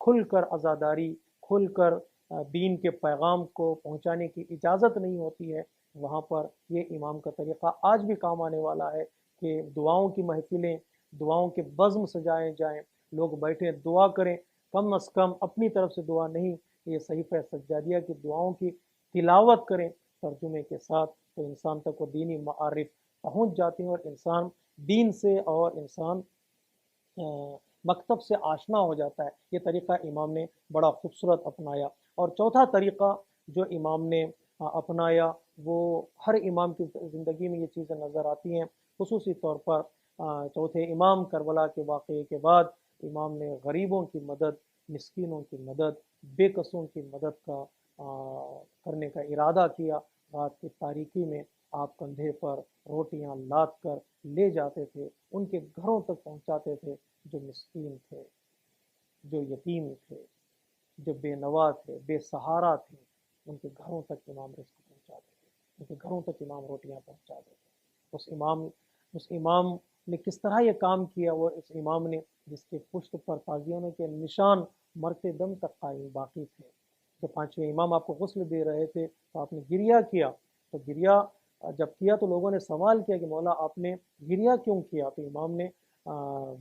کھل کر عزاداری، کھل کر دین کے پیغام کو پہنچانے کی اجازت نہیں ہوتی ہے، وہاں پر یہ امام کا طریقہ آج بھی کام آنے والا ہے کہ دعاؤں کی محفلیں، دعاؤں کے بزم سجائے جائیں، لوگ بیٹھیں دعا کریں، کم از کم اپنی طرف سے دعا نہیں، یہ صحیفہ سجادیہ کی دعاؤں کی تلاوت کریں ترجمے کے ساتھ، تو انسان تک وہ دینی معارف پہنچ جاتے ہیں اور انسان دین سے اور انسان مکتب سے آشنا ہو جاتا ہے۔ یہ طریقہ امام نے بڑا خوبصورت اپنایا۔ اور چوتھا طریقہ جو امام نے اپنایا، وہ ہر امام کی زندگی میں یہ چیزیں نظر آتی ہیں، خصوصی طور پر چوتھے امام کربلا کے واقعے کے بعد امام نے غریبوں کی مدد، مسکینوں کی مدد، بے کسوں کی مدد کا کرنے کا ارادہ کیا۔ رات کی تاریکی میں آپ کندھے پر روٹیاں لاد کر لے جاتے تھے، ان کے گھروں تک پہنچاتے تھے جو مسکین تھے، جو یتیم تھے، جو بے نوا تھے، بے سہارا تھے، ان کے گھروں تک امام رزق پہنچاتے تھے، ان کے گھروں تک امام روٹیاں پہنچاتے تھے۔ اس امام نے کس طرح یہ کام کیا؟ وہ اس امام نے جس کے پشت پر تازیانوں کے نشان مرتے دم تک قائم باقی تھے۔ جب پانچویں امام آپ کو غسل دے رہے تھے تو آپ نے گریہ کیا، تو گریہ جب کیا تو لوگوں نے سوال کیا کہ مولا آپ نے گریہ کیوں کیا؟ تو امام نے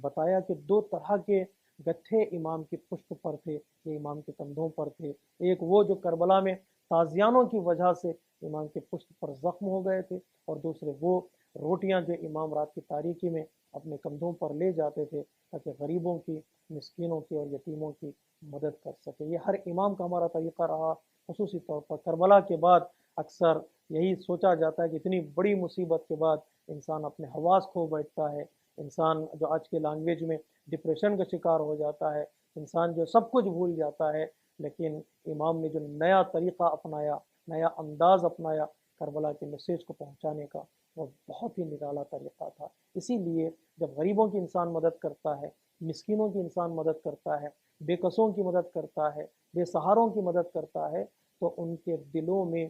بتایا کہ دو طرح کے گٹھے امام کی پشت پر تھے، یہ امام کے کندھوں پر تھے۔ ایک وہ جو کربلا میں تازیانوں کی وجہ سے امام کے پشت پر زخم ہو گئے تھے، اور دوسرے وہ روٹیاں جو امام رات کی تاریکی میں اپنے کندھوں پر لے جاتے تھے تاکہ غریبوں کی، مسکینوں کی اور یتیموں کی مدد کر سکے۔ یہ ہر امام کا ہمارا طریقہ رہا، خصوصی طور پر کربلا کے بعد اکثر یہی سوچا جاتا ہے کہ اتنی بڑی مصیبت کے بعد انسان اپنے حواس کھو بیٹھتا ہے، انسان جو آج کے لینگویج میں ڈپریشن کا شکار ہو جاتا ہے، انسان جو سب کچھ بھول جاتا ہے۔ لیکن امام نے جو نیا طریقہ اپنایا، نیا انداز اپنایا کربلا کے میسیج کو پہنچانے کا، وہ بہت ہی نرالا طریقہ تھا۔ اسی لیے جب غریبوں کی انسان مدد کرتا ہے، مسکینوں کی انسان مدد کرتا ہے، بے کسوں کی مدد کرتا ہے، بے سہاروں کی مدد کرتا ہے، تو ان کے دلوں میں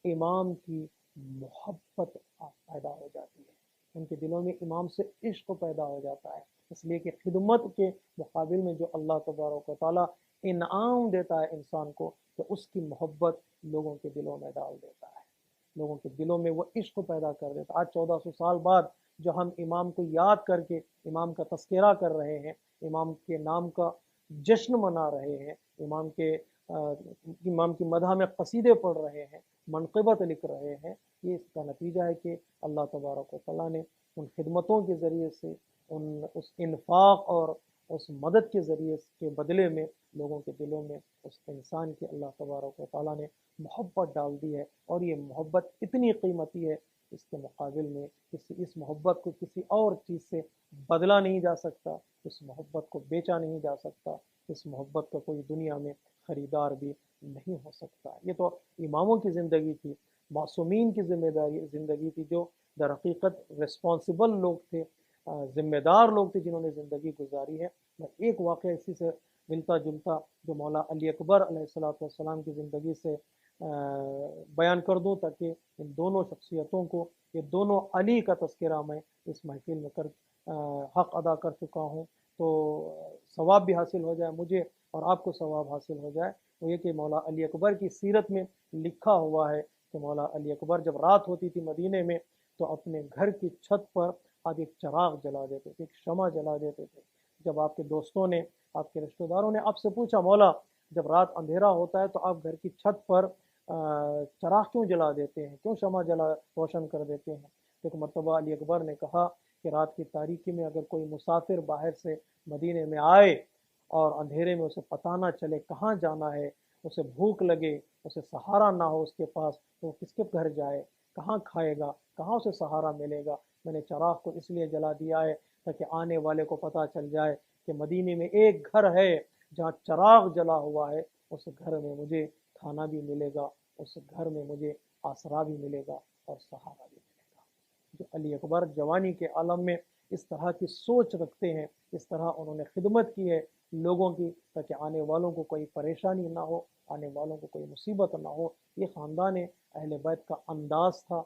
امام کی محبت پیدا ہو جاتی ہے، ان کے دلوں میں امام سے عشق پیدا ہو جاتا ہے، اس لیے کہ خدمت کے مقابل میں جو اللہ تبارک و تعالیٰ انعام دیتا ہے انسان کو، تو اس کی محبت لوگوں کے دلوں میں ڈال دیتا ہے، لوگوں کے دلوں میں وہ عشق پیدا کر دیتا ہے۔ آج 1400 سال بعد جو ہم امام کو یاد کر کے امام کا تذکرہ کر رہے ہیں، امام کے نام کا جشن منا رہے ہیں، امام کی مدح میں قصیدے پڑھ رہے ہیں، منقبت لکھ رہے ہیں، یہ اس کا نتیجہ ہے کہ اللہ تبارک و تعالیٰ نے ان خدمتوں کے ذریعے سے، اس انفاق اور اس مدد کے ذریعے کے بدلے میں لوگوں کے دلوں میں اس انسان کی اللہ تبارک و تعالیٰ نے محبت ڈال دی ہے، اور یہ محبت اتنی قیمتی ہے، اس کے مقابل میں اس محبت کو کسی اور چیز سے بدلا نہیں جا سکتا، اس محبت کو بیچا نہیں جا سکتا، اس محبت کا کوئی دنیا میں خریدار بھی نہیں ہو سکتا۔ یہ تو اماموں کی زندگی تھی، معصومین کی زندگی تھی، جو در حقیقت ریسپانسبل لوگ تھے، ذمہ دار لوگ تھے، جنہوں نے زندگی گزاری ہے۔ میں ایک واقعہ اسی سے ملتا جلتا جو مولا علی اکبر علیہ السلام کی زندگی سے بیان کر دوں، تاکہ ان دونوں شخصیتوں کو، یہ دونوں علی کا تذکرہ میں اس محفل میں حق ادا کر چکا ہوں، تو ثواب بھی حاصل ہو جائے مجھے اور آپ کو ثواب حاصل ہو جائے۔ وہ یہ کہ مولا علی اکبر کی سیرت میں لکھا ہوا ہے کہ مولا علی اکبر جب رات ہوتی تھی مدینے میں تو اپنے گھر کی چھت پر آج ایک چراغ جلا دیتے تھے، ایک شمع جلا دیتے تھے۔ جب آپ کے دوستوں نے، آپ کے رشتہ داروں نے آپ سے پوچھا، مولا جب رات اندھیرا ہوتا ہے تو آپ گھر کی چھت پر چراغ کیوں جلا دیتے ہیں، کیوں شمع روشن کر دیتے ہیں؟ ایک مرتبہ علی اکبر نے کہا کہ رات کی تاریکی میں اگر کوئی مسافر باہر سے مدینے میں آئے اور اندھیرے میں اسے پتہ نہ چلے کہاں جانا ہے، اسے بھوک لگے، اسے سہارا نہ ہو اس کے پاس، تو وہ کس کے گھر جائے، کہاں کھائے گا، کہاں اسے سہارا ملے گا؟ میں نے چراغ کو اس لیے جلا دیا ہے تاکہ آنے والے کو پتہ چل جائے کہ مدینے میں ایک گھر ہے جہاں چراغ جلا ہوا ہے، اس گھر میں مجھے کھانا بھی ملے گا، اس گھر میں مجھے آسرا بھی ملے گا اور سہارا بھی ملے گا۔ جو علی اکبر جوانی کے عالم میں اس طرح کی سوچ رکھتے ہیں، اس طرح انہوں نے خدمت کی ہے لوگوں کی، تاکہ آنے والوں کو کوئی پریشانی نہ ہو، آنے والوں کو کوئی مصیبت نہ ہو۔ یہ خاندان اہل بیت کا انداز تھا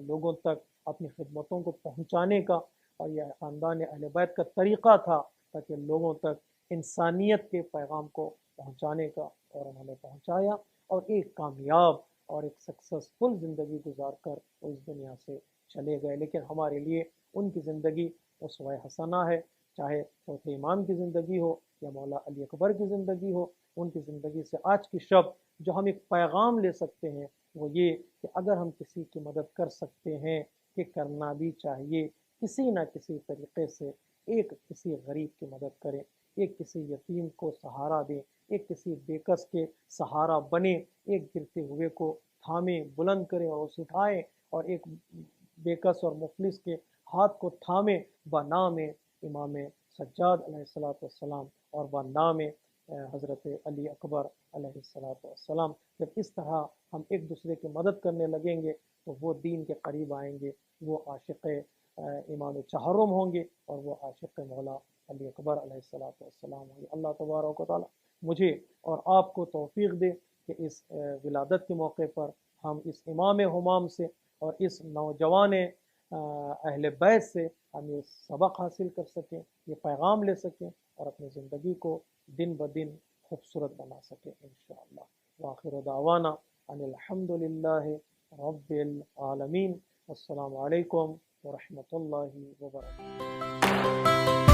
لوگوں تک اپنی خدمتوں کو پہنچانے کا، اور یہ خاندان اہل بیت کا طریقہ تھا تاکہ لوگوں تک انسانیت کے پیغام کو پہنچانے کا، اور انہوں نے پہنچایا، اور ایک کامیاب اور ایک سکسیسفل زندگی گزار کر وہ اس دنیا سے چلے گئے۔ لیکن ہمارے لیے ان کی زندگی اسوہ حسنہ ہے، چاہے چوتھے امام کی زندگی ہو یا مولا علی اکبر کی زندگی ہو۔ ان کی زندگی سے آج کی شب جو ہم ایک پیغام لے سکتے ہیں وہ یہ کہ اگر ہم کسی کی مدد کر سکتے ہیں کہ کرنا بھی چاہیے، کسی نہ کسی طریقے سے ایک کسی غریب کی مدد کریں، ایک کسی یتیم کو سہارا دیں، ایک کسی بے کس کے سہارا بنے، ایک گرتے ہوئے کو تھامیں، بلند کریں اور اسے اٹھائیں، اور ایک بے کس اور مفلس کے ہاتھ کو تھامیں بنام امام سجاد علیہ السلام اور بنام حضرت علی اکبر علیہ السلام۔ جب اس طرح ہم ایک دوسرے کی مدد کرنے لگیں گے تو وہ دین کے قریب آئیں گے، وہ عاشق امام چہرم ہوں گے، اور وہ عاشق مولا علی اکبر علیہ السلام ہوں گے۔ اللہ تبارک و تعالی مجھے اور آپ کو توفیق دے کہ اس ولادت کے موقع پر ہم اس امام ہمام سے اور اس نوجوان اہل بیت سے ہم یہ سبق حاصل کر سکیں، یہ پیغام لے سکیں، اور اپنی زندگی کو دن بدن خوبصورت بنا سکیں انشاءاللہ۔ وآخر دعوانا ان الحمدللہ رب العالمین۔ السلام علیکم ورحمۃ اللہ وبرکاتہ۔